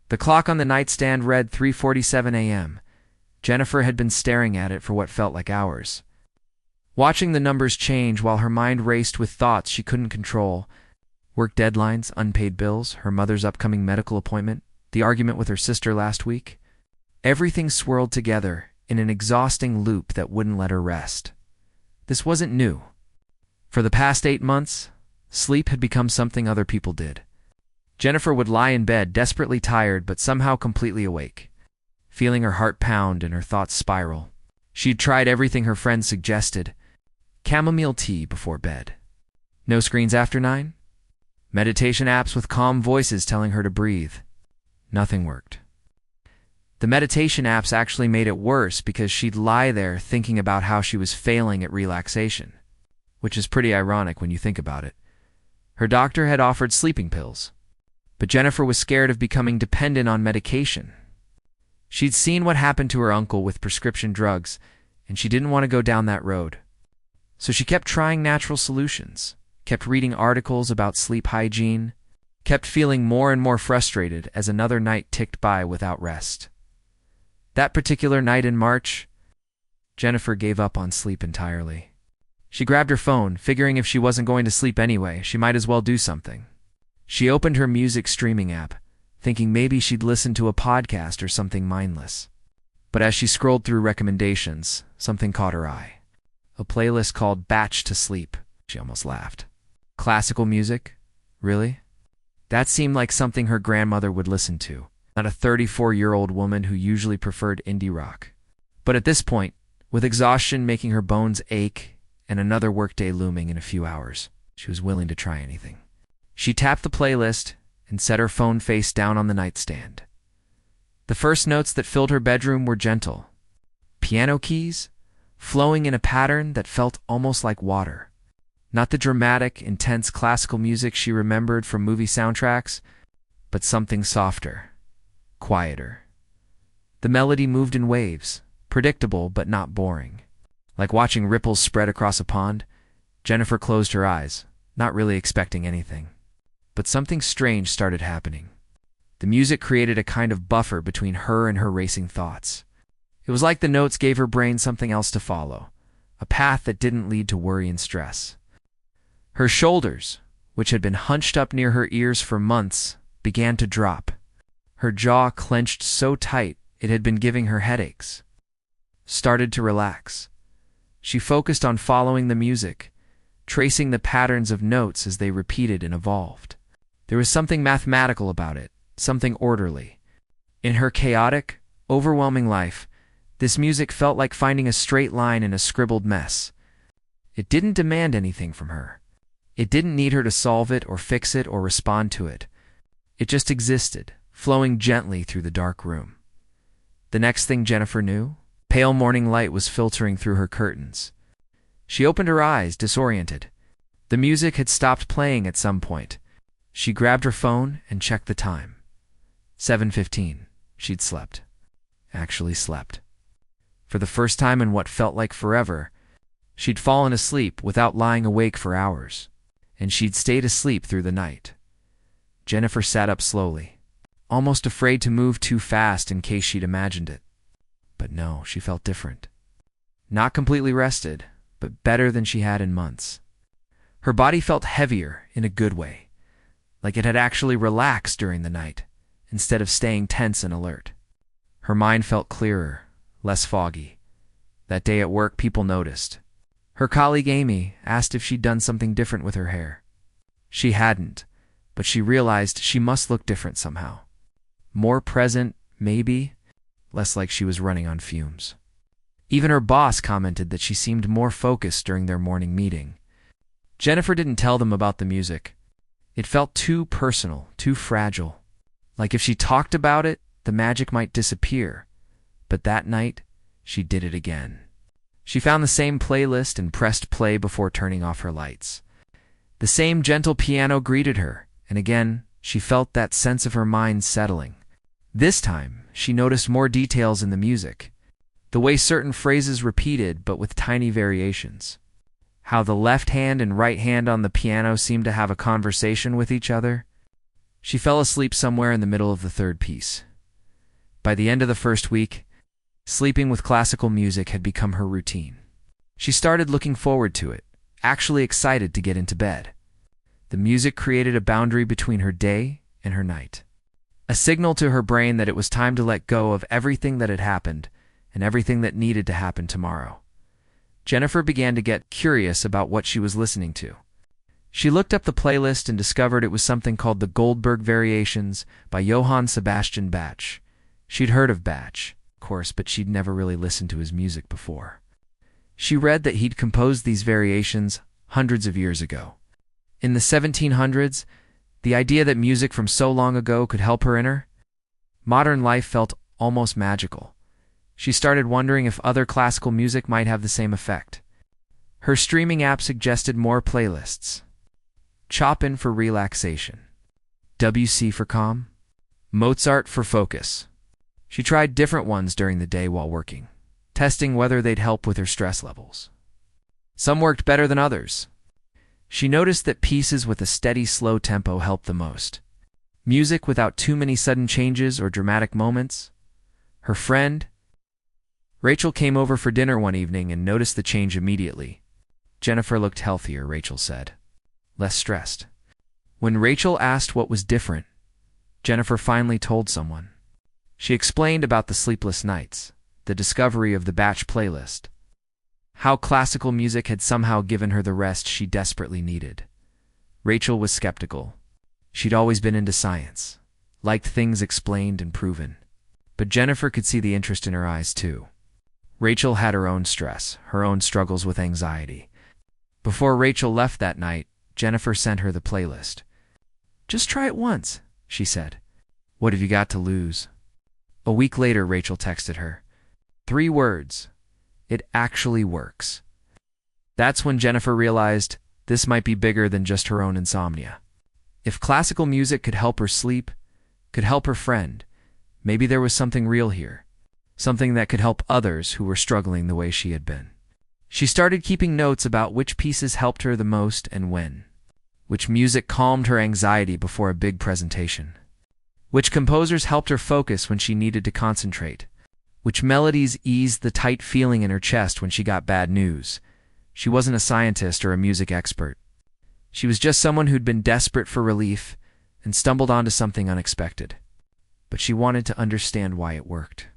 The clock on the nightstand read 3:47 a.m. Jennifer had been staring at it for what felt like hours. Watching the numbers change while her mind raced with thoughts she couldn't control. Work deadlines, unpaid bills, her mother's upcoming medical appointment, the argument with her sister last week. Everything swirled together in an exhausting loop that wouldn't let her rest. This wasn't new. For the past 8 months, sleep had become something other people did. Jennifer would lie in bed, desperately tired but somehow completely awake, feeling her heart pound and her thoughts spiral. She'd tried everything her friends suggested. Chamomile tea before bed. No screens after 9? Meditation apps with calm voices telling her to breathe. Nothing worked. The meditation apps actually made it worse because she'd lie there thinking about how she was failing at relaxation, which is pretty ironic when you think about it. Her doctor had offered sleeping pills, but Jennifer was scared of becoming dependent on medication. She'd seen what happened to her uncle with prescription drugs, and she didn't want to go down that road. So she kept trying natural solutions, kept reading articles about sleep hygiene, kept feeling more and more frustrated as another night ticked by without rest. That particular night in March, Jennifer gave up on sleep entirely. She grabbed her phone, figuring if she wasn't going to sleep anyway, she might as well do something. She opened her music streaming app, thinking maybe she'd listen to a podcast or something mindless. But as she scrolled through recommendations, something caught her eye. A playlist called Batch to Sleep. She almost laughed. Classical music? Really? That seemed like something her grandmother would listen to, not a 34-year-old woman who usually preferred indie rock. But at this point, with exhaustion making her bones ache and another workday looming in a few hours, she was willing to try anything. She tapped the playlist and set her phone face down on the nightstand. The first notes that filled her bedroom were gentle. Piano keys, flowing in a pattern that felt almost like water. Not the dramatic, intense classical music she remembered from movie soundtracks, but something softer, quieter. The melody moved in waves, predictable but not boring. Like watching ripples spread across a pond, Jennifer closed her eyes, not really expecting anything. But something strange started happening. The music created a kind of buffer between her and her racing thoughts. It was like the notes gave her brain something else to follow, a path that didn't lead to worry and stress. Her shoulders, which had been hunched up near her ears for months, began to drop. Her jaw clenched so tight it had been giving her headaches. Started to relax. She focused on following the music, tracing the patterns of notes as they repeated and evolved. There was something mathematical about it, something orderly. In her chaotic, overwhelming life, this music felt like finding a straight line in a scribbled mess. It didn't demand anything from her. It didn't need her to solve it or fix it or respond to it. It just existed, flowing gently through the dark room. The next thing Jennifer knew, pale morning light was filtering through her curtains. She opened her eyes, disoriented. The music had stopped playing at some point. She grabbed her phone and checked the time. 7:15. She'd slept. Actually slept. For the first time in what felt like forever, she'd fallen asleep without lying awake for hours, and she'd stayed asleep through the night. Jennifer sat up slowly, almost afraid to move too fast in case she'd imagined it. But no, she felt different. Not completely rested, but better than she had in months. Her body felt heavier in a good way, like it had actually relaxed during the night, instead of staying tense and alert. Her mind felt clearer, less foggy. That day at work, people noticed. Her colleague Amy asked if she'd done something different with her hair. She hadn't, but she realized she must look different somehow. More present, maybe, less like she was running on fumes. Even her boss commented that she seemed more focused during their morning meeting. Jennifer didn't tell them about the music. It felt too personal, too fragile. Like if she talked about it, the magic might disappear. But that night, she did it again. She found the same playlist and pressed play before turning off her lights. The same gentle piano greeted her, and again, she felt that sense of her mind settling. This time, she noticed more details in the music. The way certain phrases repeated, but with tiny variations. How the left hand and right hand on the piano seemed to have a conversation with each other. She fell asleep somewhere in the middle of the third piece. By the end of the first week, sleeping with classical music had become her routine. She started looking forward to it, actually excited to get into bed. The music created a boundary between her day and her night, a signal to her brain that it was time to let go of everything that had happened and everything that needed to happen tomorrow. Jennifer began to get curious about what she was listening to. She looked up the playlist and discovered it was something called the Goldberg Variations by Johann Sebastian Bach. She'd heard of Bach, of course, but she'd never really listened to his music before. She read that he'd composed these variations hundreds of years ago. In the 1700s, the idea that music from so long ago could help her inner modern life felt almost magical. She started wondering if other classical music might have the same effect. Her streaming app suggested more playlists. Chopin for relaxation, WC for calm, Mozart for focus. She tried different ones during the day while working, testing whether they'd help with her stress levels. Some worked better than others. She noticed that pieces with a steady, slow tempo helped the most. Music without too many sudden changes or dramatic moments. Her friend, Rachel, came over for dinner one evening and noticed the change immediately. Jennifer looked healthier, Rachel said. Less stressed. When Rachel asked what was different, Jennifer finally told someone. She explained about the sleepless nights, the discovery of the Bach playlist, how classical music had somehow given her the rest she desperately needed. Rachel was skeptical. She'd always been into science, liked things explained and proven. But Jennifer could see the interest in her eyes, too. Rachel had her own stress, her own struggles with anxiety. Before Rachel left that night, Jennifer sent her the playlist. Just try it once, she said. What have you got to lose? A week later, Rachel texted her. 3 words. It actually works. That's when Jennifer realized this might be bigger than just her own insomnia. If classical music could help her sleep, could help her friend, maybe there was something real here, something that could help others who were struggling the way she had been. She started keeping notes about which pieces helped her the most and when, which music calmed her anxiety before a big presentation, which composers helped her focus when she needed to concentrate, which melodies eased the tight feeling in her chest when she got bad news. She wasn't a scientist or a music expert. She was just someone who'd been desperate for relief and stumbled onto something unexpected. But she wanted to understand why it worked.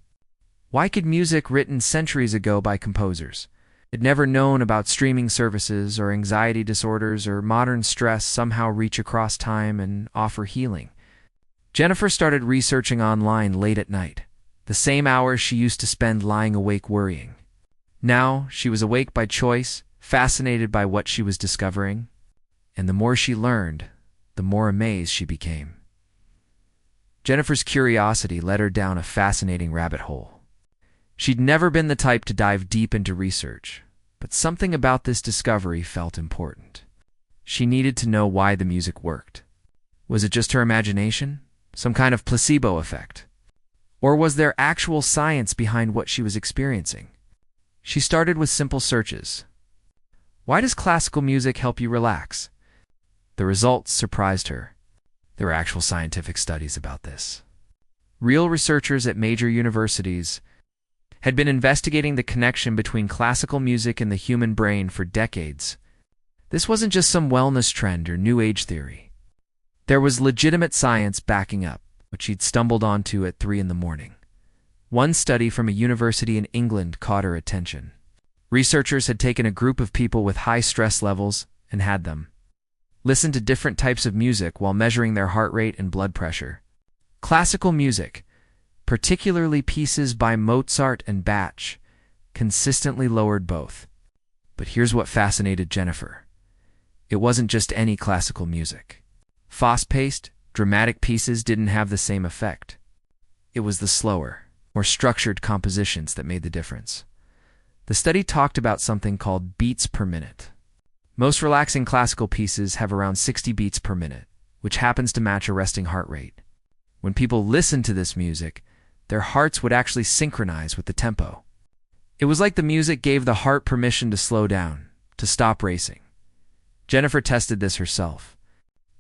Why could music written centuries ago by composers had never known about streaming services or anxiety disorders or modern stress somehow reach across time and offer healing? Jennifer started researching online late at night, the same hours she used to spend lying awake worrying. Now she was awake by choice, fascinated by what she was discovering, and the more she learned, the more amazed she became. Jennifer's curiosity led her down a fascinating rabbit hole. She'd never been the type to dive deep into research, but something about this discovery felt important. She needed to know why the music worked. Was it just her imagination? Some kind of placebo effect? Or was there actual science behind what she was experiencing? She started with simple searches. Why does classical music help you relax? The results surprised her. There were actual scientific studies about this. Real researchers at major universities had been investigating the connection between classical music and the human brain for decades. This wasn't just some wellness trend or new age theory. There was legitimate science backing up what she'd stumbled onto at 3 a.m. One study from a university in England caught her attention. Researchers had taken a group of people with high stress levels and had them listen to different types of music while measuring their heart rate and blood pressure. Classical music, particularly pieces by Mozart and Bach, consistently lowered both. But here's what fascinated Jennifer. It wasn't just any classical music. Fast-paced, dramatic pieces didn't have the same effect. It was the slower, more structured compositions that made the difference. The study talked about something called beats per minute. Most relaxing classical pieces have around 60 beats per minute, which happens to match a resting heart rate. When people listened to this music, their hearts would actually synchronize with the tempo. It was like the music gave the heart permission to slow down, to stop racing. Jennifer tested this herself.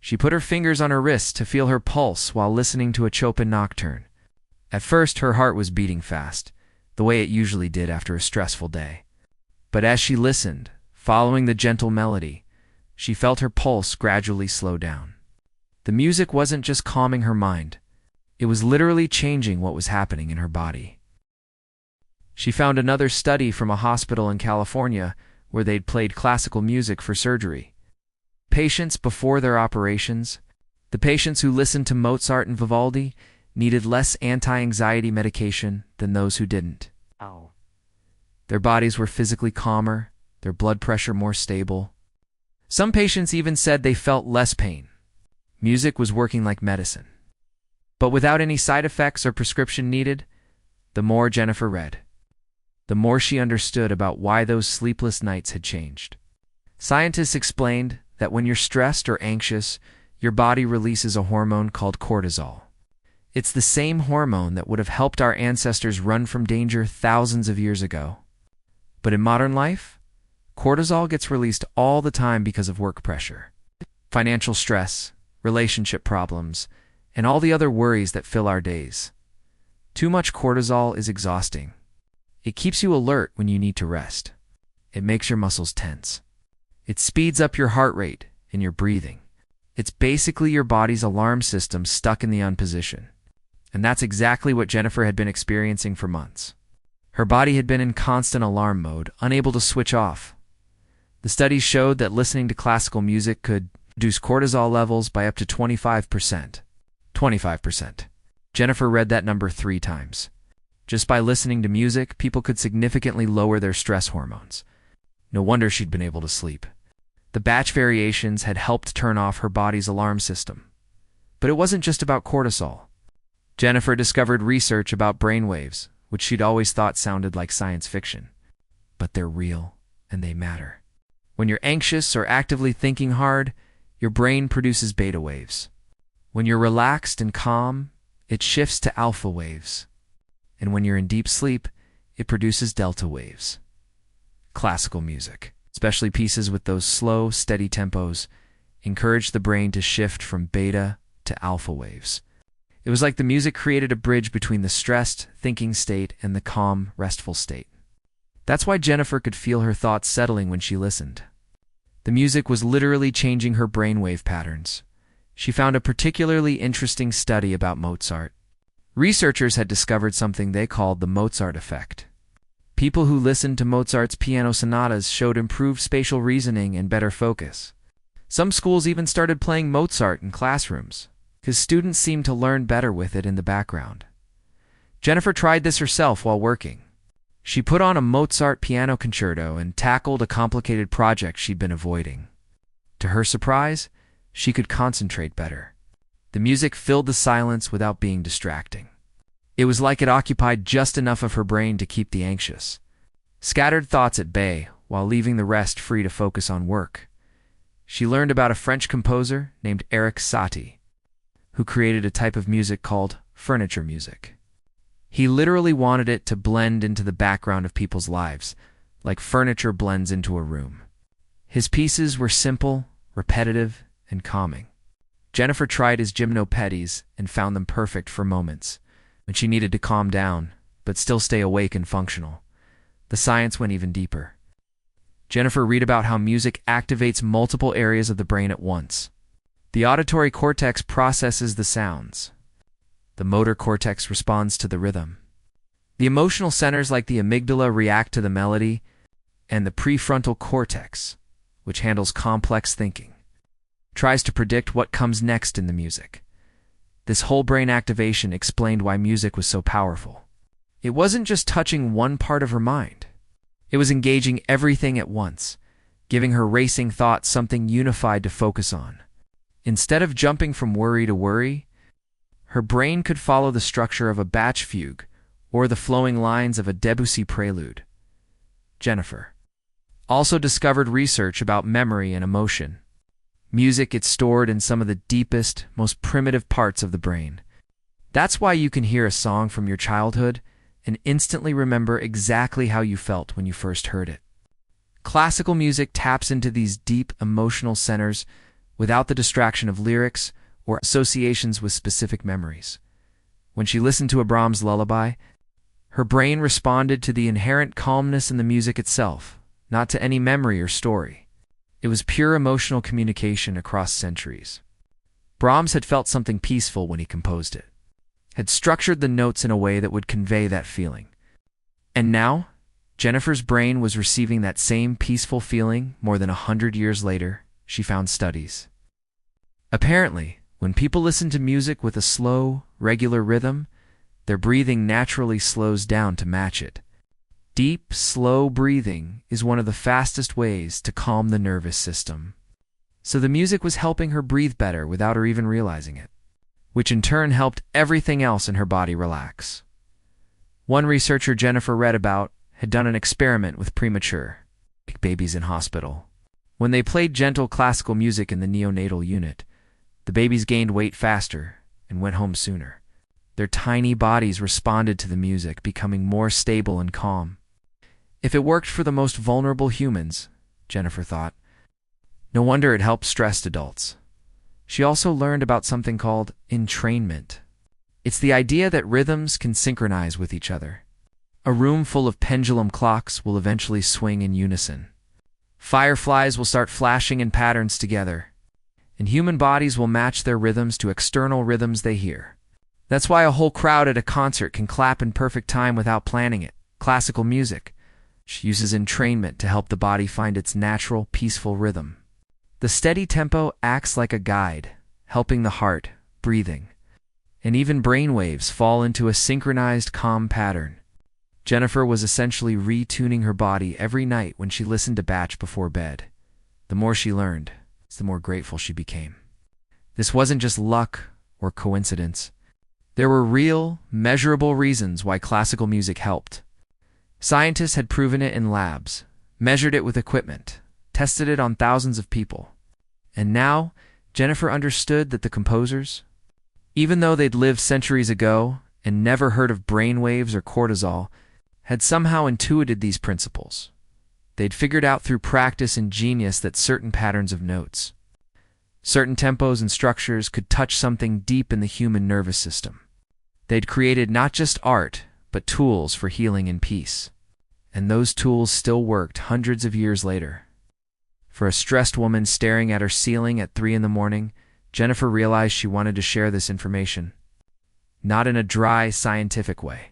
She put her fingers on her wrists to feel her pulse while listening to a Chopin nocturne. At first, her heart was beating fast, the way it usually did after a stressful day. But as she listened, following the gentle melody, she felt her pulse gradually slow down. The music wasn't just calming her mind, it was literally changing what was happening in her body. She found another study from a hospital in California where they'd played classical music for surgery. Patients before their operations, the patients who listened to Mozart and Vivaldi, needed less anti-anxiety medication than those who didn't. Ow. Their bodies were physically calmer, their blood pressure more stable. Some patients even said they felt less pain. Music was working like medicine. But without any side effects or prescription needed, the more Jennifer read, the more she understood about why those sleepless nights had changed. Scientists explained that when you're stressed or anxious, your body releases a hormone called cortisol. It's the same hormone that would have helped our ancestors run from danger thousands of years ago. But in modern life, cortisol gets released all the time because of work pressure, financial stress, relationship problems, and all the other worries that fill our days. Too much cortisol is exhausting. It keeps you alert when you need to rest. It makes your muscles tense. It speeds up your heart rate and your breathing. It's basically your body's alarm system stuck in the on position. And that's exactly what Jennifer had been experiencing for months. Her body had been in constant alarm mode, unable to switch off. The studies showed that listening to classical music could reduce cortisol levels by up to 25%. 25%. Jennifer read that number 3 times. Just by listening to music, people could significantly lower their stress hormones. No wonder she'd been able to sleep. The batch variations had helped turn off her body's alarm system. But it wasn't just about cortisol. Jennifer discovered research about brainwaves, which she'd always thought sounded like science fiction. But they're real, and they matter. When you're anxious or actively thinking hard, your brain produces beta waves. When you're relaxed and calm, it shifts to alpha waves. And when you're in deep sleep, it produces delta waves. Classical music, especially pieces with those slow, steady tempos, encourage the brain to shift from beta to alpha waves. It was like the music created a bridge between the stressed, thinking state and the calm, restful state. That's why Jennifer could feel her thoughts settling when she listened. The music was literally changing her brainwave patterns. She found a particularly interesting study about Mozart. Researchers had discovered something they called the Mozart effect. People who listened to Mozart's piano sonatas showed improved spatial reasoning and better focus. Some schools even started playing Mozart in classrooms, because students seemed to learn better with it in the background. Jennifer tried this herself while working. She put on a Mozart piano concerto and tackled a complicated project she'd been avoiding. To her surprise, she could concentrate better. The music filled the silence without being distracting. It was like it occupied just enough of her brain to keep the anxious, scattered thoughts at bay while leaving the rest free to focus on work. She learned about a French composer named Erik Satie, who created a type of music called furniture music. He literally wanted it to blend into the background of people's lives, like furniture blends into a room. His pieces were simple, repetitive, and calming. Jennifer tried his gymnopedies and found them perfect for moments when she needed to calm down, but still stay awake and functional. The science went even deeper. Jennifer read about how music activates multiple areas of the brain at once. The auditory cortex processes the sounds. The motor cortex responds to the rhythm. The emotional centers like the amygdala react to the melody, and the prefrontal cortex, which handles complex thinking, tries to predict what comes next in the music. This whole brain activation explained why music was so powerful. It wasn't just touching one part of her mind. It was engaging everything at once, giving her racing thoughts something unified to focus on. Instead of jumping from worry to worry, her brain could follow the structure of a Bach fugue or the flowing lines of a Debussy prelude. Jennifer also discovered research about memory and emotion. Music gets stored in some of the deepest, most primitive parts of the brain. That's why you can hear a song from your childhood and instantly remember exactly how you felt when you first heard it. Classical music taps into these deep emotional centers without the distraction of lyrics or associations with specific memories. When she listened to a Brahms lullaby, her brain responded to the inherent calmness in the music itself, not to any memory or story. It was pure emotional communication across centuries. Brahms had felt something peaceful when he composed it, had structured the notes in a way that would convey that feeling. And now, Jennifer's brain was receiving that same peaceful feeling more than 100 years later, she found studies. Apparently, when people listen to music with a slow, regular rhythm, their breathing naturally slows down to match it. Deep, slow breathing is one of the fastest ways to calm the nervous system. So the music was helping her breathe better without her even realizing it, which in turn helped everything else in her body relax. One researcher Jennifer read about had done an experiment with premature babies in hospital. When they played gentle classical music in the neonatal unit, the babies gained weight faster and went home sooner. Their tiny bodies responded to the music, becoming more stable and calm. If it worked for the most vulnerable humans, Jennifer thought, no wonder it helped stressed adults. She also learned about something called entrainment. It's the idea that rhythms can synchronize with each other. A room full of pendulum clocks will eventually swing in unison. Fireflies will start flashing in patterns together, and human bodies will match their rhythms to external rhythms they hear. That's why a whole crowd at a concert can clap in perfect time without planning it. Classical music uses entrainment to help the body find its natural, peaceful rhythm. The steady tempo acts like a guide, helping the heart, breathing, and even brain waves fall into a synchronized, calm pattern. Jennifer was essentially retuning her body every night when she listened to Bach before bed. The more she learned, the more grateful she became. This wasn't just luck or coincidence. There were real, measurable reasons why classical music helped. Scientists had proven it in labs, measured it with equipment, tested it on thousands of people. And now, Jennifer understood that the composers, even though they'd lived centuries ago and never heard of brainwaves or cortisol, had somehow intuited these principles. They'd figured out through practice and genius that certain patterns of notes, certain tempos and structures could touch something deep in the human nervous system. They'd created not just art, but tools for healing and peace. And those tools still worked hundreds of years later. For a stressed woman staring at her ceiling at 3 a.m, Jennifer realized she wanted to share this information. Not in a dry, scientific way,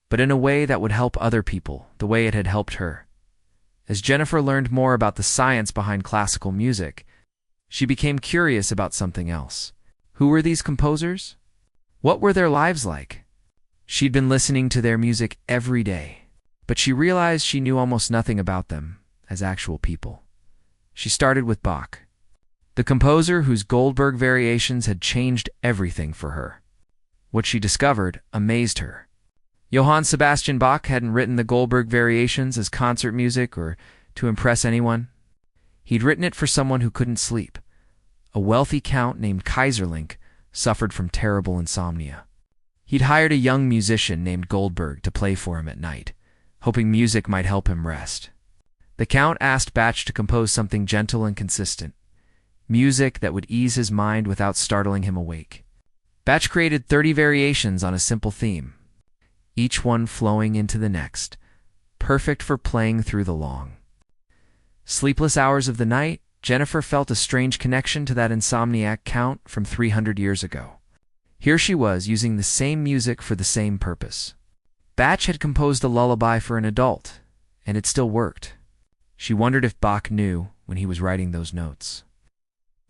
but in a way that would help other people, the way it had helped her. As Jennifer learned more about the science behind classical music, she became curious about something else. Who were these composers? What were their lives like? She'd been listening to their music every day, but she realized she knew almost nothing about them as actual people. She started with Bach, the composer whose Goldberg variations had changed everything for her. What she discovered amazed her. Johann Sebastian Bach hadn't written the Goldberg variations as concert music or to impress anyone. He'd written it for someone who couldn't sleep. A wealthy count named Kaiserlink suffered from terrible insomnia. He'd hired a young musician named Goldberg to play for him at night, hoping music might help him rest. The Count asked Bach to compose something gentle and consistent, music that would ease his mind without startling him awake. Bach created 30 variations on a simple theme, each one flowing into the next, perfect for playing through the long, sleepless hours of the night. Jennifer felt a strange connection to that insomniac Count from 300 years ago. Here she was, using the same music for the same purpose. Bach had composed a lullaby for an adult, and it still worked. She wondered if Bach knew, when he was writing those notes,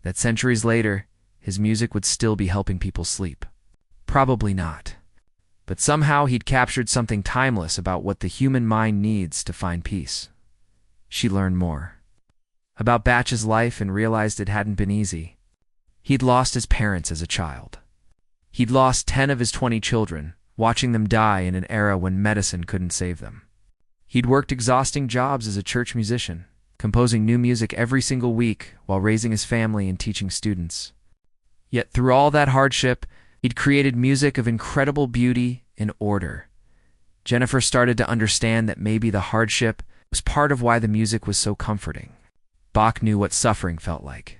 that centuries later, his music would still be helping people sleep. Probably not. But somehow he'd captured something timeless about what the human mind needs to find peace. She learned more about Bach's life and realized it hadn't been easy. He'd lost his parents as a child. He'd lost 10 of his 20 children, watching them die in an era when medicine couldn't save them. He'd worked exhausting jobs as a church musician, composing new music every single week while raising his family and teaching students. Yet through all that hardship, he'd created music of incredible beauty and order. Jennifer started to understand that maybe the hardship was part of why the music was so comforting. Bach knew what suffering felt like.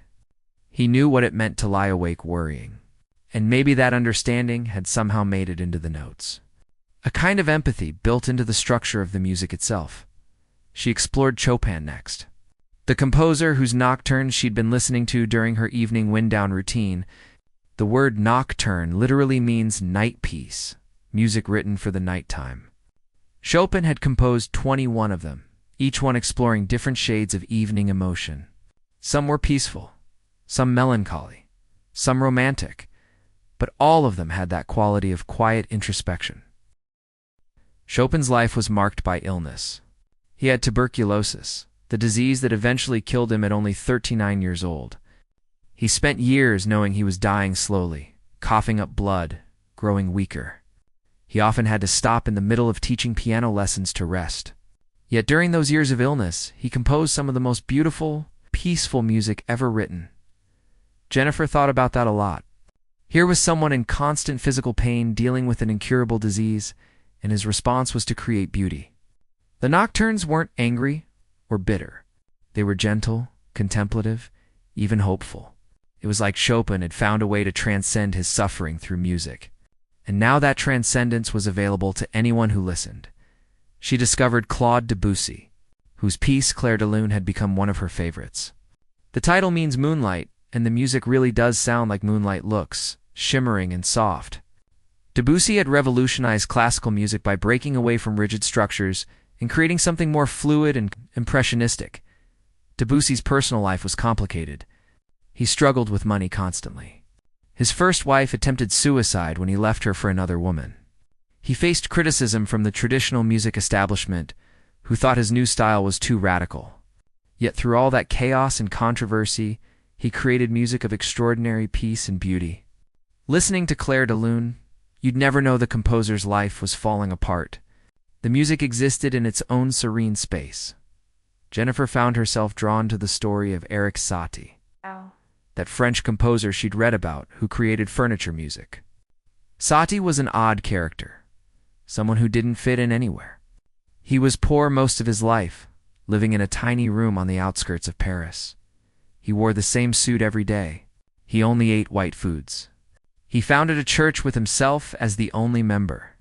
He knew what it meant to lie awake worrying, and maybe that understanding had somehow made it into the notes. A kind of empathy built into the structure of the music itself. She explored Chopin next. The composer whose nocturnes she'd been listening to during her evening wind-down routine. The word nocturne literally means night piece, music written for the nighttime. Chopin had composed 21 of them, each one exploring different shades of evening emotion. Some were peaceful, some melancholy, some romantic, but all of them had that quality of quiet introspection. Chopin's life was marked by illness. He had tuberculosis, the disease that eventually killed him at only 39 years old. He spent years knowing he was dying slowly, coughing up blood, growing weaker. He often had to stop in the middle of teaching piano lessons to rest. Yet during those years of illness, he composed some of the most beautiful, peaceful music ever written. Jennifer thought about that a lot. Here was someone in constant physical pain dealing with an incurable disease, and his response was to create beauty. The nocturnes weren't angry or bitter. They were gentle, contemplative, even hopeful. It was like Chopin had found a way to transcend his suffering through music. And now that transcendence was available to anyone who listened. She discovered Claude Debussy, whose piece Clair de Lune had become one of her favorites. The title means moonlight, and the music really does sound like moonlight looks, shimmering and soft. Debussy had revolutionized classical music by breaking away from rigid structures and creating something more fluid and impressionistic. Debussy's personal life was complicated. He struggled with money constantly. His first wife attempted suicide when he left her for another woman. He faced criticism from the traditional music establishment, who thought his new style was too radical. Yet through all that chaos and controversy, he created music of extraordinary peace and beauty. Listening to Clair de Lune, you'd never know the composer's life was falling apart. The music existed in its own serene space. Jennifer found herself drawn to the story of Erik Satie, that French composer she'd read about who created furniture music. Satie was an odd character, someone who didn't fit in anywhere. He was poor most of his life, living in a tiny room on the outskirts of Paris. He wore the same suit every day. He only ate white foods. He founded a church with himself as the only member.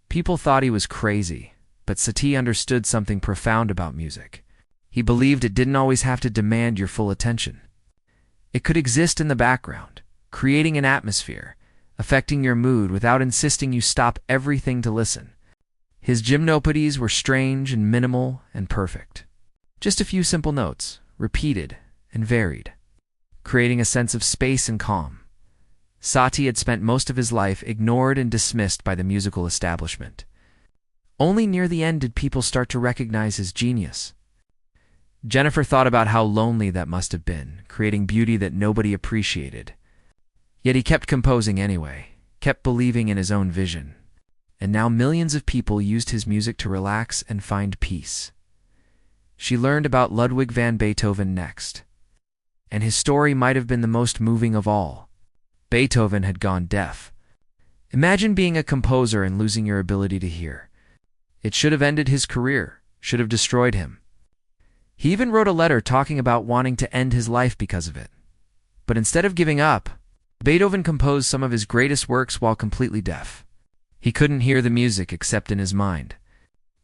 People thought he was crazy, but Satie understood something profound about music. He believed it didn't always have to demand your full attention. It could exist in the background, creating an atmosphere, affecting your mood without insisting you stop everything to listen. His gymnopedies were strange and minimal and perfect. Just a few simple notes, repeated and varied, creating a sense of space and calm. Satie had spent most of his life ignored and dismissed by the musical establishment. Only near the end did people start to recognize his genius. Jennifer thought about how lonely that must have been, creating beauty that nobody appreciated. Yet he kept composing anyway, kept believing in his own vision. And now millions of people used his music to relax and find peace. She learned about Ludwig van Beethoven next. And his story might have been the most moving of all. Beethoven had gone deaf. Imagine being a composer and losing your ability to hear. It should have ended his career, should have destroyed him. He even wrote a letter talking about wanting to end his life because of it. But instead of giving up, Beethoven composed some of his greatest works while completely deaf. He couldn't hear the music except in his mind.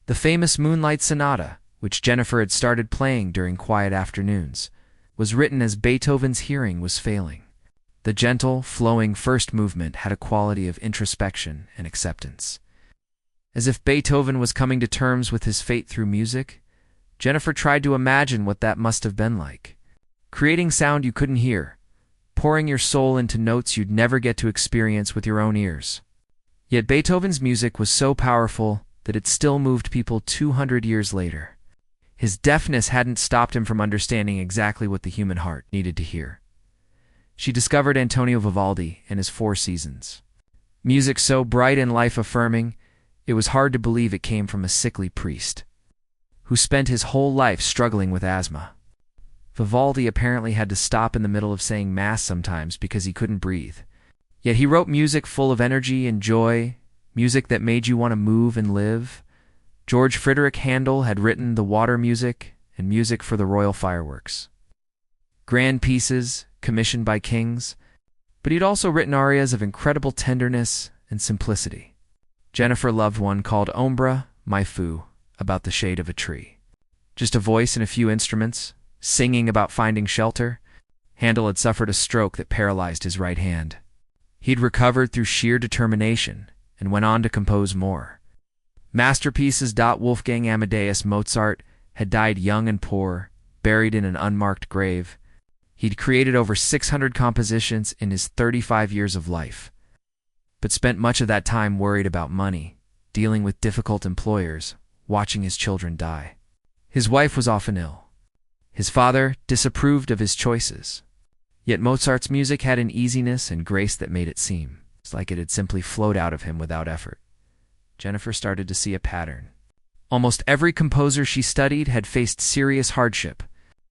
The famous Moonlight Sonata, which Jennifer had started playing during quiet afternoons, was written as Beethoven's hearing was failing. The gentle, flowing first movement had a quality of introspection and acceptance. As if Beethoven was coming to terms with his fate through music, Jennifer tried to imagine what that must have been like. Creating sound you couldn't hear, pouring your soul into notes you'd never get to experience with your own ears. Yet Beethoven's music was so powerful that it still moved people 200 years later. His deafness hadn't stopped him from understanding exactly what the human heart needed to hear. She discovered Antonio Vivaldi and his Four Seasons. Music so bright and life-affirming, it was hard to believe it came from a sickly priest who spent his whole life struggling with asthma. Vivaldi apparently had to stop in the middle of saying Mass sometimes because he couldn't breathe. Yet he wrote music full of energy and joy, music that made you want to move and live. George Friedrich Handel had written the water music and music for the royal fireworks. Grand pieces, commissioned by kings, but he'd also written arias of incredible tenderness and simplicity. Jennifer loved one called Ombra, My Fu, about the shade of a tree. Just a voice and a few instruments, singing about finding shelter. Handel had suffered a stroke that paralyzed his right hand. He'd recovered through sheer determination and went on to compose more masterpieces. Wolfgang Amadeus Mozart had died young and poor, buried in an unmarked grave. He'd created over 600 compositions in his 35 years of life, but spent much of that time worried about money, dealing with difficult employers, watching his children die. His wife was often ill. His father disapproved of his choices. Yet Mozart's music had an easiness and grace that made it seem like it had simply flowed out of him without effort. Jennifer started to see a pattern. Almost every composer she studied had faced serious hardship: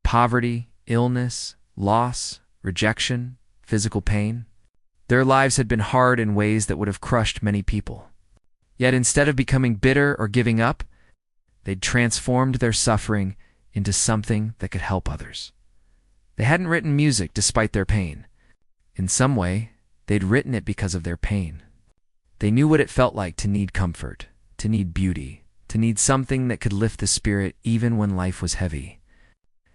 poverty, illness, loss, rejection, physical pain. Their lives had been hard in ways that would have crushed many people. Yet instead of becoming bitter or giving up, they'd transformed their suffering into something that could help others. They hadn't written music despite their pain. In some way, they'd written it because of their pain. They knew what it felt like to need comfort, to need beauty, to need something that could lift the spirit even when life was heavy.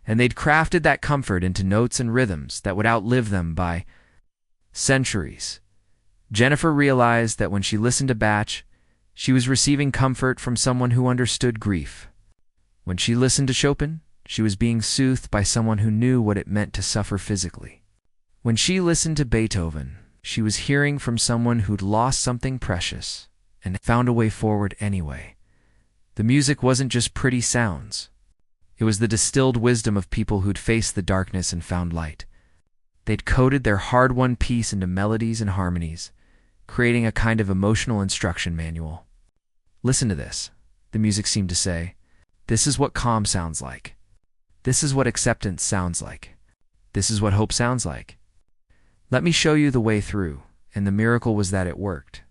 And they'd crafted that comfort into notes and rhythms that would outlive them by centuries. Jennifer realized that when she listened to Bach, she was receiving comfort from someone who understood grief. When she listened to Chopin, she was being soothed by someone who knew what it meant to suffer physically. When she listened to Beethoven, she was hearing from someone who'd lost something precious and found a way forward anyway. The music wasn't just pretty sounds. It was the distilled wisdom of people who'd faced the darkness and found light. They'd coded their hard-won peace into melodies and harmonies, creating a kind of emotional instruction manual. Listen to this, the music seemed to say. This is what calm sounds like. This is what acceptance sounds like. This is what hope sounds like. Let me show you the way through, and the miracle was that it worked.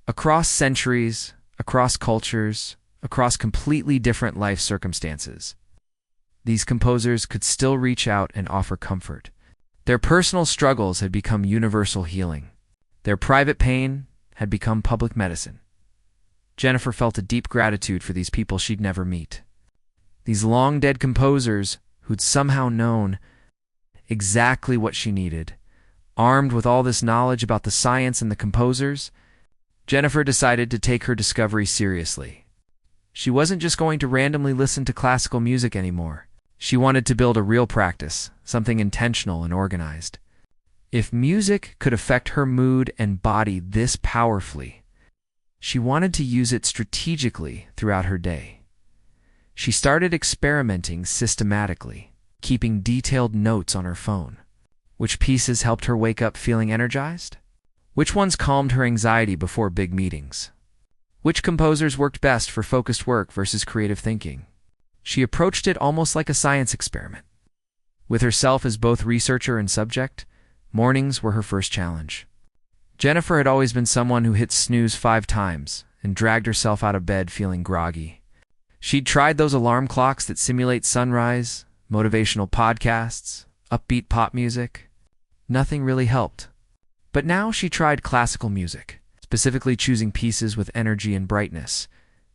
Across centuries, across cultures, across completely different life circumstances, these composers could still reach out and offer comfort. Their personal struggles had become universal healing. Their private pain had become public medicine. Jennifer felt a deep gratitude for these people she'd never meet. These long-dead composers who'd somehow known exactly what she needed. Armed with all this knowledge about the science and the composers, Jennifer decided to take her discovery seriously. She wasn't just going to randomly listen to classical music anymore. She wanted to build a real practice, something intentional and organized. If music could affect her mood and body this powerfully, she wanted to use it strategically throughout her day. She started experimenting systematically, keeping detailed notes on her phone. Which pieces helped her wake up feeling energized? Which ones calmed her anxiety before big meetings? Which composers worked best for focused work versus creative thinking? She approached it almost like a science experiment. With herself as both researcher and subject, mornings were her first challenge. Jennifer had always been someone who hit snooze 5 times and dragged herself out of bed feeling groggy. She'd tried those alarm clocks that simulate sunrise, motivational podcasts, upbeat pop music. Nothing really helped. But now she tried classical music, specifically choosing pieces with energy and brightness.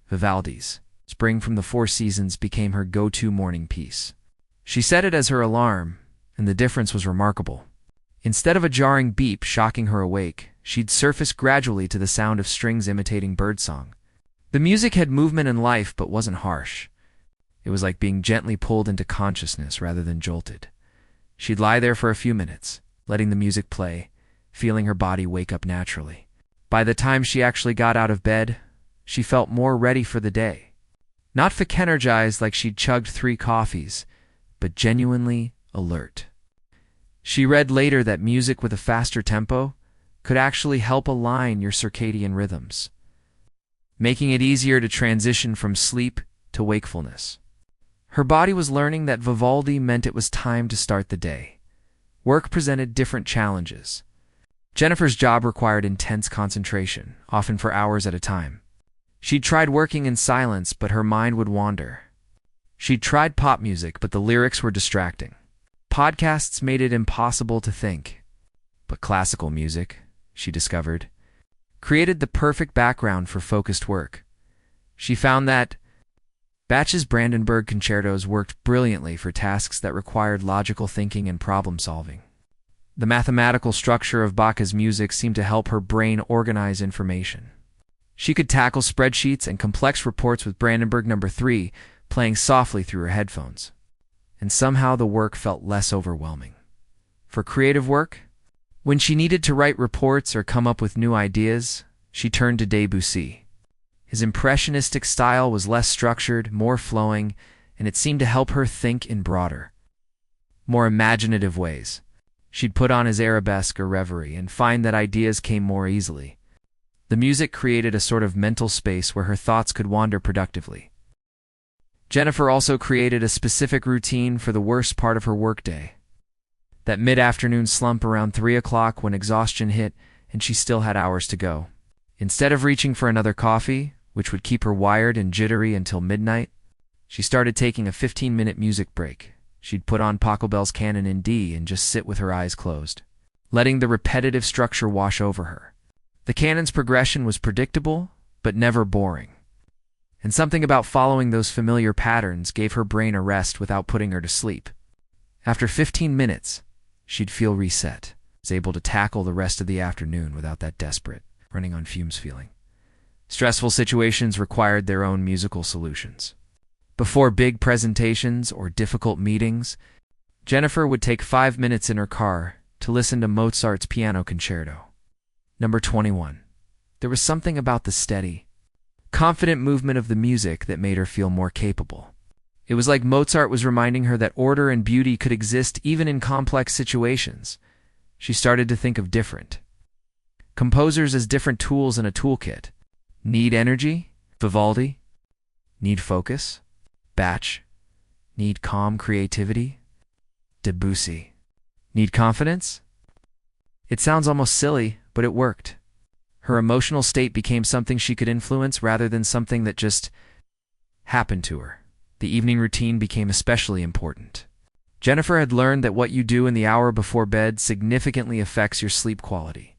Vivaldi's Spring from the Four Seasons became her go-to morning piece. She set it as her alarm, and the difference was remarkable. Instead of a jarring beep shocking her awake, she'd surface gradually to the sound of strings imitating birdsong. The music had movement and life but wasn't harsh. It was like being gently pulled into consciousness rather than jolted. She'd lie there for a few minutes, letting the music play, feeling her body wake up naturally. By the time she actually got out of bed, she felt more ready for the day. Not energized like she'd chugged 3 coffees, but genuinely alert. She read later that music with a faster tempo could actually help align your circadian rhythms, making it easier to transition from sleep to wakefulness. Her body was learning that Vivaldi meant it was time to start the day. Work presented different challenges. Jennifer's job required intense concentration, often for hours at a time. She'd tried working in silence, but her mind would wander. She'd tried pop music, but the lyrics were distracting. Podcasts made it impossible to think. But classical music, she discovered, created the perfect background for focused work. She found that Bach's Brandenburg concertos worked brilliantly for tasks that required logical thinking and problem-solving. The mathematical structure of Bach's music seemed to help her brain organize information. She could tackle spreadsheets and complex reports with Brandenburg No. 3 playing softly through her headphones. And somehow the work felt less overwhelming. For creative work, when she needed to write reports or come up with new ideas, she turned to Debussy. His impressionistic style was less structured, more flowing, and it seemed to help her think in broader, more imaginative ways. She'd put on his arabesque or reverie and find that ideas came more easily. The music created a sort of mental space where her thoughts could wander productively. Jennifer also created a specific routine for the worst part of her workday. That mid-afternoon slump around 3 o'clock when exhaustion hit and she still had hours to go. Instead of reaching for another coffee, which would keep her wired and jittery until midnight, she started taking a 15-minute music break. She'd put on Pachelbel's Canon in D and just sit with her eyes closed, letting the repetitive structure wash over her. The canon's progression was predictable, but never boring. And something about following those familiar patterns gave her brain a rest without putting her to sleep. After 15 minutes, she'd feel reset, was able to tackle the rest of the afternoon without that desperate, running on fumes feeling. Stressful situations required their own musical solutions. Before big presentations or difficult meetings, Jennifer would take 5 minutes in her car to listen to Mozart's Piano Concerto. Number 21. There was something about the steady, confident movement of the music that made her feel more capable. It was like Mozart was reminding her that order and beauty could exist even in complex situations. She started to think of different composers as different tools in a toolkit. Need energy? Vivaldi. Need focus? Bach. Need calm creativity? Debussy. Need confidence? It sounds almost silly, but it worked. Her emotional state became something she could influence rather than something that just happened to her. The evening routine became especially important. Jennifer had learned that what you do in the hour before bed significantly affects your sleep quality.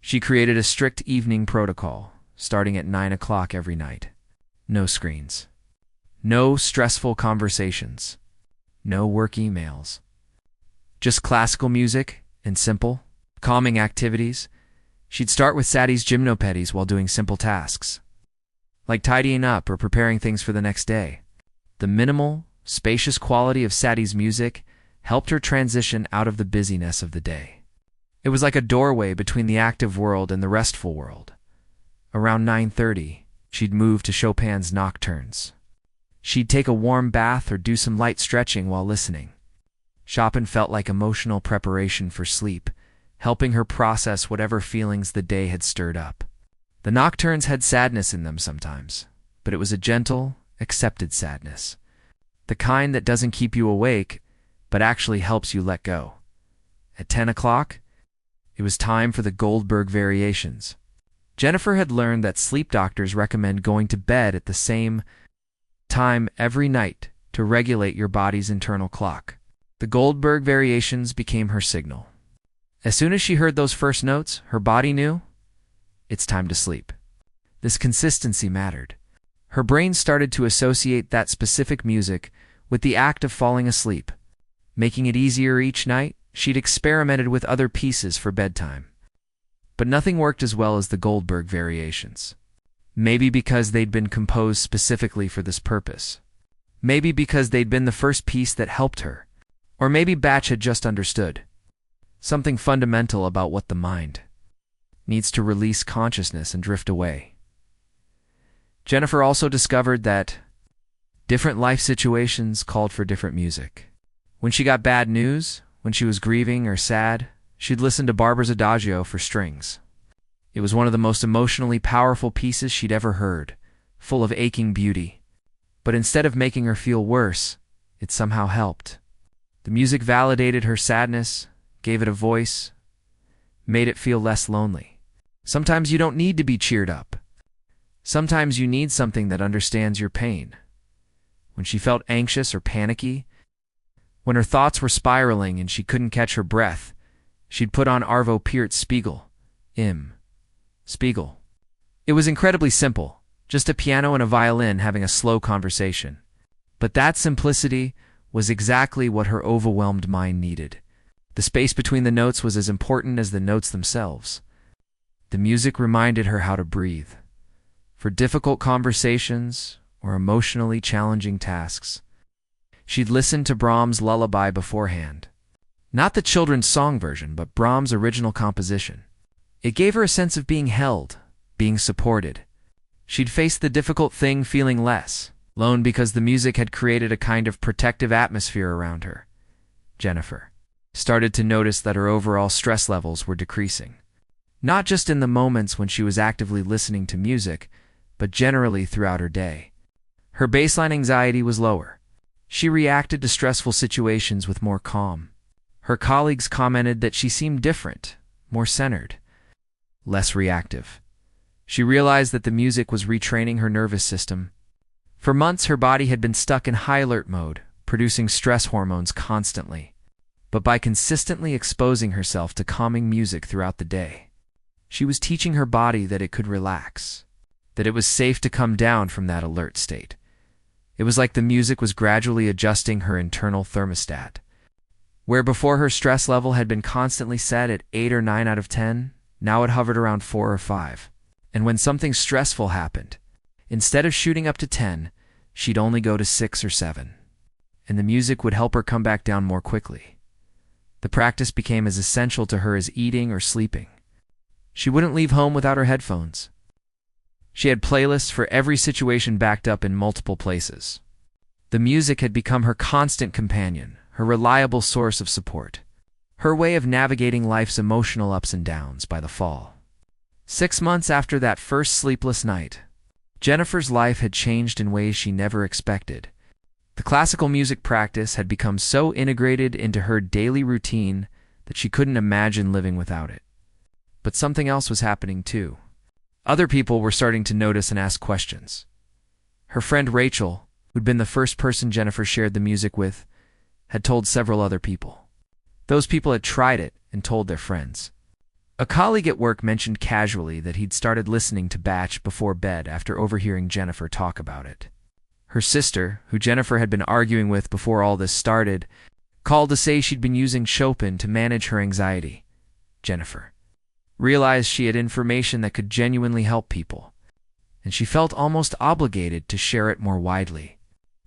She created a strict evening protocol, starting at 9 o'clock every night. No screens. No stressful conversations. No work emails. Just classical music and simple, calming activities. She'd start with Satie's gymnopedies while doing simple tasks, like tidying up or preparing things for the next day. The minimal, spacious quality of Satie's music helped her transition out of the busyness of the day. It was like a doorway between the active world and the restful world. Around 9:30, she'd move to Chopin's Nocturnes. She'd take a warm bath or do some light stretching while listening. Chopin felt like emotional preparation for sleep, helping her process whatever feelings the day had stirred up. The Nocturnes had sadness in them sometimes, but it was a gentle, accepted sadness. The kind that doesn't keep you awake, but actually helps you let go. At 10 o'clock, it was time for the Goldberg Variations. Jennifer had learned that sleep doctors recommend going to bed at the same time every night to regulate your body's internal clock. The Goldberg Variations became her signal. As soon as she heard those first notes, her body knew it's time to sleep. This consistency mattered. Her brain started to associate that specific music with the act of falling asleep. Making it easier each night, she'd experimented with other pieces for bedtime. But nothing worked as well as the Goldberg Variations. Maybe because they'd been composed specifically for this purpose. Maybe because they'd been the first piece that helped her. Or maybe Bach had just understood something fundamental about what the mind needs to release consciousness and drift away. Jennifer also discovered that different life situations called for different music. When she got bad news, when she was grieving or sad, she'd listen to Barber's Adagio for strings. It was one of the most emotionally powerful pieces she'd ever heard, full of aching beauty. But instead of making her feel worse, it somehow helped. The music validated her sadness, gave it a voice, made it feel less lonely. Sometimes you don't need to be cheered up. Sometimes you need something that understands your pain. When she felt anxious or panicky, When her thoughts were spiraling and she couldn't catch her breath, she'd put on Arvo Pärt's Spiegel. Spiegel. It was incredibly simple, just a piano and a violin having a slow conversation. But that simplicity was exactly what her overwhelmed mind needed. The space between the notes was as important as the notes themselves. The music reminded her how to breathe. For difficult conversations or emotionally challenging tasks, she'd listened to Brahms' Lullaby beforehand. Not the children's song version, but Brahms' original composition. It gave her a sense of being held, being supported. She'd faced the difficult thing feeling less alone because the music had created a kind of protective atmosphere around her. Jennifer started to notice that her overall stress levels were decreasing. Not just in the moments when she was actively listening to music, but generally throughout her day. Her baseline anxiety was lower. She reacted to stressful situations with more calm. Her colleagues commented that she seemed different, more centered, less reactive. She realized that the music was retraining her nervous system. For months, her body had been stuck in high alert mode, producing stress hormones constantly. But by consistently exposing herself to calming music throughout the day, she was teaching her body that it could relax, that it was safe to come down from that alert state. It was like the music was gradually adjusting her internal thermostat. Where before her stress level had been constantly set at 8 or 9 out of 10, now it hovered around 4 or 5. And when something stressful happened, instead of shooting up to 10, she'd only go to 6 or 7. And the music would help her come back down more quickly. The practice became as essential to her as eating or sleeping. She wouldn't leave home without her headphones. She had playlists for every situation backed up in multiple places. The music had become her constant companion, her reliable source of support, her way of navigating life's emotional ups and downs by the fall. 6 months after that first sleepless night, Jennifer's life had changed in ways she never expected. The classical music practice had become so integrated into her daily routine that she couldn't imagine living without it. But something else was happening too. Other people were starting to notice and ask questions. Her friend Rachel, who'd been the first person Jennifer shared the music with, had told several other people. Those people had tried it and told their friends. A colleague at work mentioned casually that he'd started listening to Bach before bed after overhearing Jennifer talk about it. Her sister, who Jennifer had been arguing with before all this started, called to say she'd been using Chopin to manage her anxiety. Jennifer realized she had information that could genuinely help people, and she felt almost obligated to share it more widely.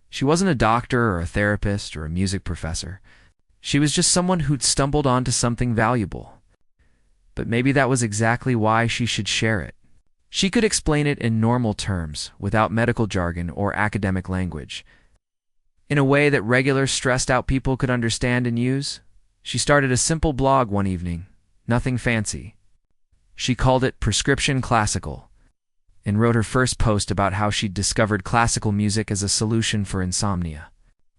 She wasn't a doctor or a therapist or a music professor. She was just someone who'd stumbled onto something valuable. But maybe that was exactly why she should share it. She could explain it in normal terms, without medical jargon or academic language. In a way that regular, stressed-out people could understand and use. She started a simple blog one evening, nothing fancy. She called it Prescription Classical, and wrote her first post about how she'd discovered classical music as a solution for insomnia.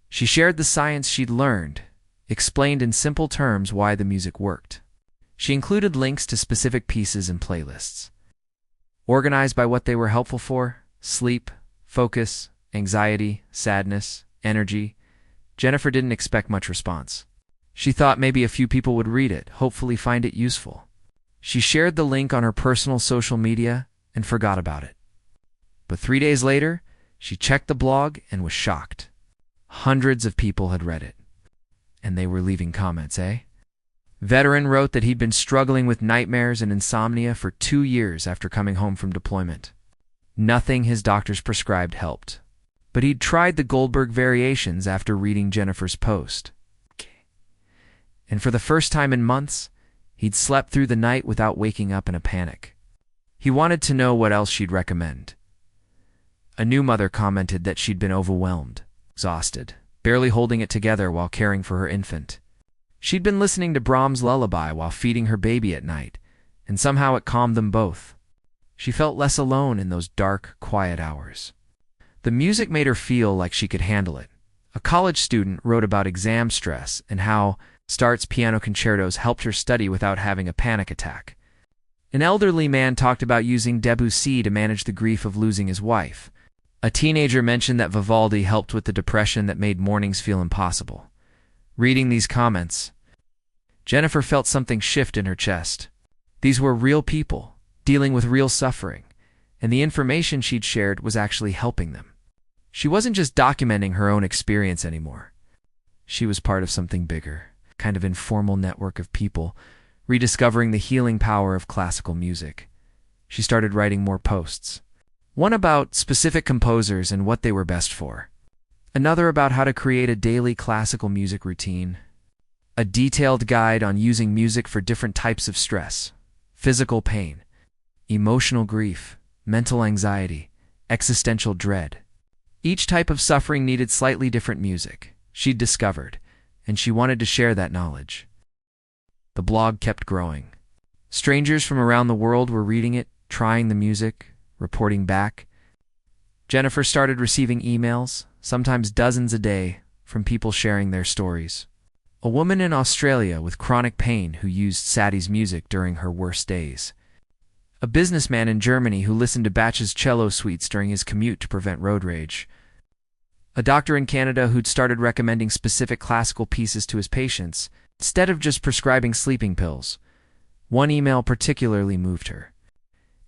She shared the science she'd learned, explained in simple terms why the music worked. She included links to specific pieces and playlists, organized by what they were helpful for: sleep, focus, anxiety, sadness, energy. Jennifer didn't expect much response. She thought maybe a few people would read it, hopefully find it useful. She shared the link on her personal social media and forgot about it. But 3 days later, she checked the blog and was shocked. Hundreds of people had read it. And they were leaving comments, eh? Veteran wrote that he'd been struggling with nightmares and insomnia for 2 years after coming home from deployment. Nothing his doctors prescribed helped. But he'd tried the Goldberg variations after reading Jennifer's post. And for the first time in months, he'd slept through the night without waking up in a panic. He wanted to know what else she'd recommend. A new mother commented that she'd been overwhelmed, exhausted, barely holding it together while caring for her infant. She'd been listening to Brahms' Lullaby while feeding her baby at night, and somehow it calmed them both. She felt less alone in those dark, quiet hours. The music made her feel like she could handle it. A college student wrote about exam stress and how Start's piano concertos helped her study without having a panic attack. An elderly man talked about using Debussy to manage the grief of losing his wife. A teenager mentioned that Vivaldi helped with the depression that made mornings feel impossible. Reading these comments, Jennifer felt something shift in her chest. These were real people, dealing with real suffering, and the information she'd shared was actually helping them. She wasn't just documenting her own experience anymore. She was part of something bigger, a kind of informal network of people, rediscovering the healing power of classical music. She started writing more posts. One about specific composers and what they were best for. Another about how to create a daily classical music routine. A detailed guide on using music for different types of stress, physical pain, emotional grief, mental anxiety, existential dread. Each type of suffering needed slightly different music, she'd discovered, and she wanted to share that knowledge. The blog kept growing. Strangers from around the world were reading it, trying the music, reporting back. Jennifer started receiving emails, sometimes dozens a day, from people sharing their stories. A woman in Australia with chronic pain who used Sadie's music during her worst days. A businessman in Germany who listened to Bach's cello suites during his commute to prevent road rage. A doctor in Canada who'd started recommending specific classical pieces to his patients, instead of just prescribing sleeping pills. One email particularly moved her.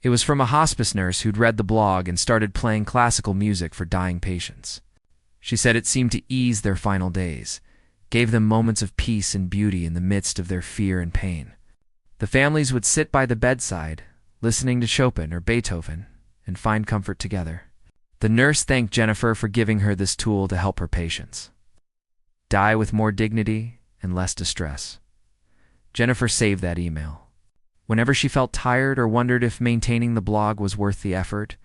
It was from a hospice nurse who'd read the blog and started playing classical music for dying patients. She said it seemed to ease their final days, gave them moments of peace and beauty in the midst of their fear and pain. The families would sit by the bedside, listening to Chopin or Beethoven, and find comfort together. The nurse thanked Jennifer for giving her this tool to help her patients die with more dignity and less distress. Jennifer saved that email. Whenever she felt tired or wondered if maintaining the blog was worth the effort,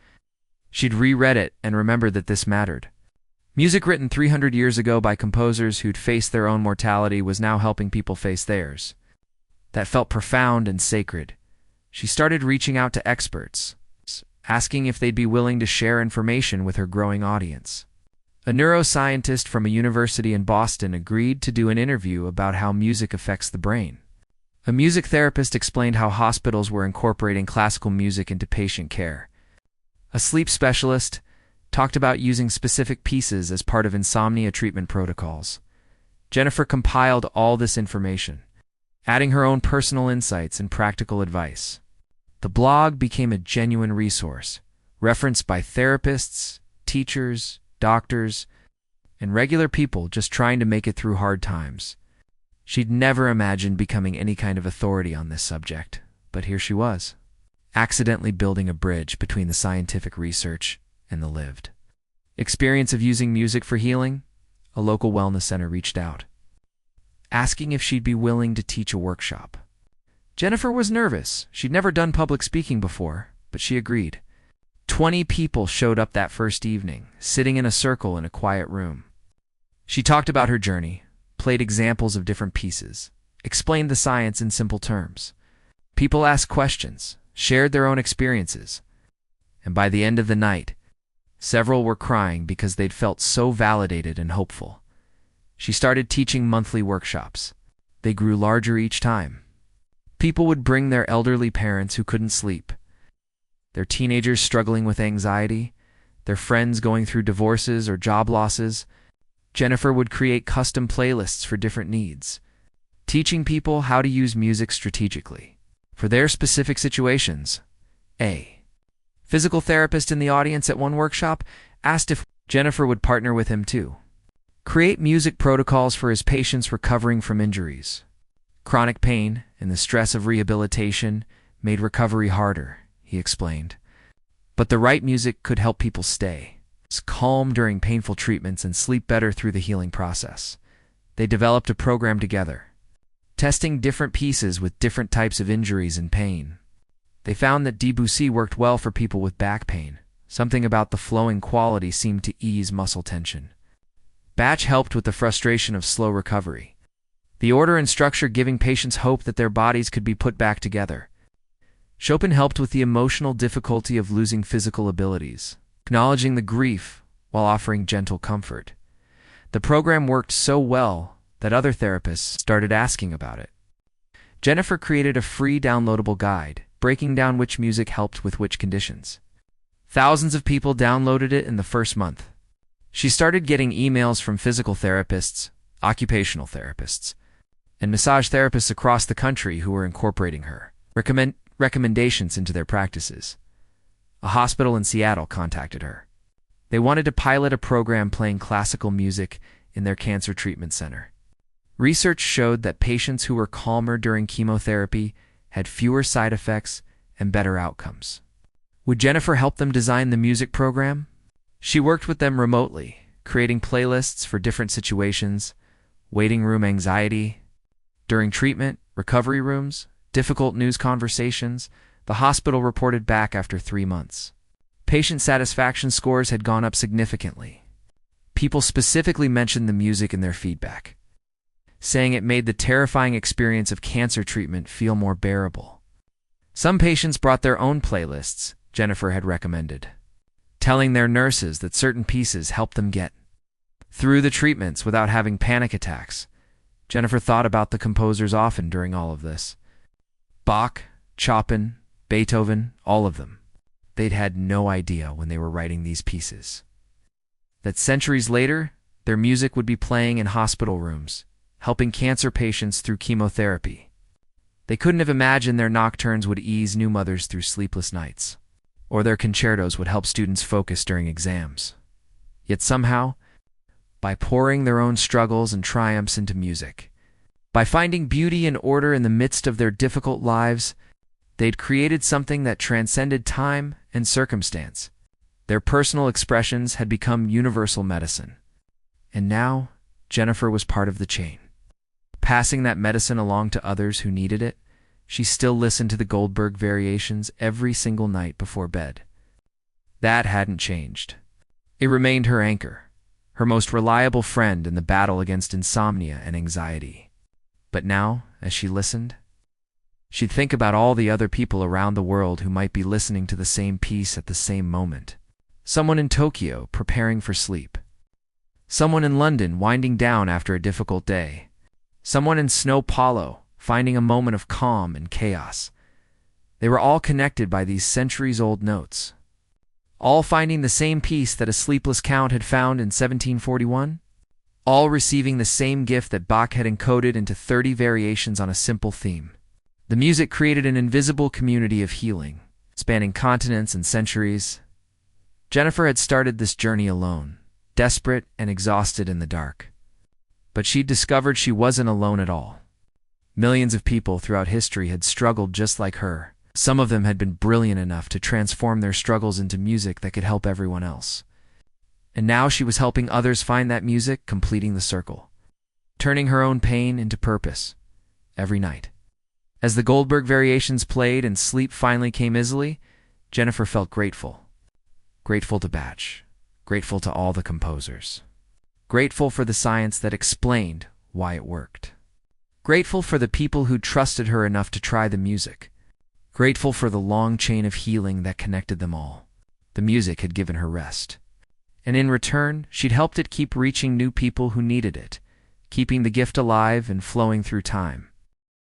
she'd reread it and remembered that this mattered. Music written 300 years ago by composers who'd faced their own mortality was now helping people face theirs. That felt profound and sacred. She started reaching out to experts, asking if they'd be willing to share information with her growing audience. A neuroscientist from a university in Boston agreed to do an interview about how music affects the brain. A music therapist explained how hospitals were incorporating classical music into patient care. A sleep specialist talked about using specific pieces as part of insomnia treatment protocols. Jennifer compiled all this information, adding her own personal insights and practical advice. The blog became a genuine resource, referenced by therapists, teachers, doctors, and regular people just trying to make it through hard times. She'd never imagined becoming any kind of authority on this subject, but here she was, accidentally building a bridge between the scientific research and the lived experience of using music for healing. A local wellness center reached out, asking if she'd be willing to teach a workshop. Jennifer was nervous. She'd never done public speaking before, but she agreed. 20 people showed up that first evening, sitting in a circle in a quiet room. She talked about her journey, played examples of different pieces, explained the science in simple terms. People asked questions, shared their own experiences, and by the end of the night, several were crying because they'd felt so validated and hopeful. She started teaching monthly workshops. They grew larger each time. People would bring their elderly parents who couldn't sleep, their teenagers struggling with anxiety, their friends going through divorces or job losses. Jennifer would create custom playlists for different needs, teaching people how to use music strategically for their specific situations. A physical therapist in the audience at one workshop asked if Jennifer would partner with him too. Create music protocols for his patients recovering from injuries. Chronic pain and the stress of rehabilitation made recovery harder, he explained. But the right music could help people stay calm during painful treatments and sleep better through the healing process. They developed a program together, testing different pieces with different types of injuries and pain. They found that Debussy worked well for people with back pain. Something about the flowing quality seemed to ease muscle tension. Bach helped with the frustration of slow recovery, the order and structure giving patients hope that their bodies could be put back together. Chopin helped with the emotional difficulty of losing physical abilities, acknowledging the grief while offering gentle comfort. The program worked so well that other therapists started asking about it. Jennifer created a free downloadable guide, breaking down which music helped with which conditions. Thousands of people downloaded it in the first month. She started getting emails from physical therapists, occupational therapists, and massage therapists across the country who were incorporating her recommendations into their practices. A hospital in Seattle contacted her. They wanted to pilot a program playing classical music in their cancer treatment center. Research showed that patients who were calmer during chemotherapy had fewer side effects and better outcomes. Would Jennifer help them design the music program? She worked with them remotely, creating playlists for different situations: waiting room anxiety, during treatment, recovery rooms, difficult news conversations. The hospital reported back after 3 months. Patient satisfaction scores had gone up significantly. People specifically mentioned the music in their feedback, saying it made the terrifying experience of cancer treatment feel more bearable. Some patients brought their own playlists Jennifer had recommended, telling their nurses that certain pieces helped them get through the treatments without having panic attacks. Jennifer thought about the composers often during all of this. Bach, Chopin, Beethoven, all of them. They'd had no idea when they were writing these pieces that centuries later, their music would be playing in hospital rooms, helping cancer patients through chemotherapy. They couldn't have imagined their nocturnes would ease new mothers through sleepless nights, or their concertos would help students focus during exams. Yet somehow, by pouring their own struggles and triumphs into music, by finding beauty and order in the midst of their difficult lives, they'd created something that transcended time and circumstance. Their personal expressions had become universal medicine. And now, Jennifer was part of the chain. Passing that medicine along to others who needed it, she still listened to the Goldberg variations every single night before bed. That hadn't changed. It remained her anchor, her most reliable friend in the battle against insomnia and anxiety. But now, as she listened, she'd think about all the other people around the world who might be listening to the same piece at the same moment. Someone in Tokyo preparing for sleep. Someone in London winding down after a difficult day. Someone in Sao Paulo finding a moment of calm and chaos. They were all connected by these centuries-old notes, all finding the same piece that a sleepless count had found in 1741, all receiving the same gift that Bach had encoded into 30 variations on a simple theme. The music created an invisible community of healing, spanning continents and centuries. Jennifer had started this journey alone, desperate and exhausted in the dark. But she'd discovered she wasn't alone at all. Millions of people throughout history had struggled just like her. Some of them had been brilliant enough to transform their struggles into music that could help everyone else. And now she was helping others find that music, completing the circle, turning her own pain into purpose every night. As the Goldberg variations played and sleep finally came easily, Jennifer felt grateful. Grateful to Bach, grateful to all the composers, grateful for the science that explained why it worked, grateful for the people who trusted her enough to try the music, grateful for the long chain of healing that connected them all. The music had given her rest, and in return, she'd helped it keep reaching new people who needed it, keeping the gift alive and flowing through time.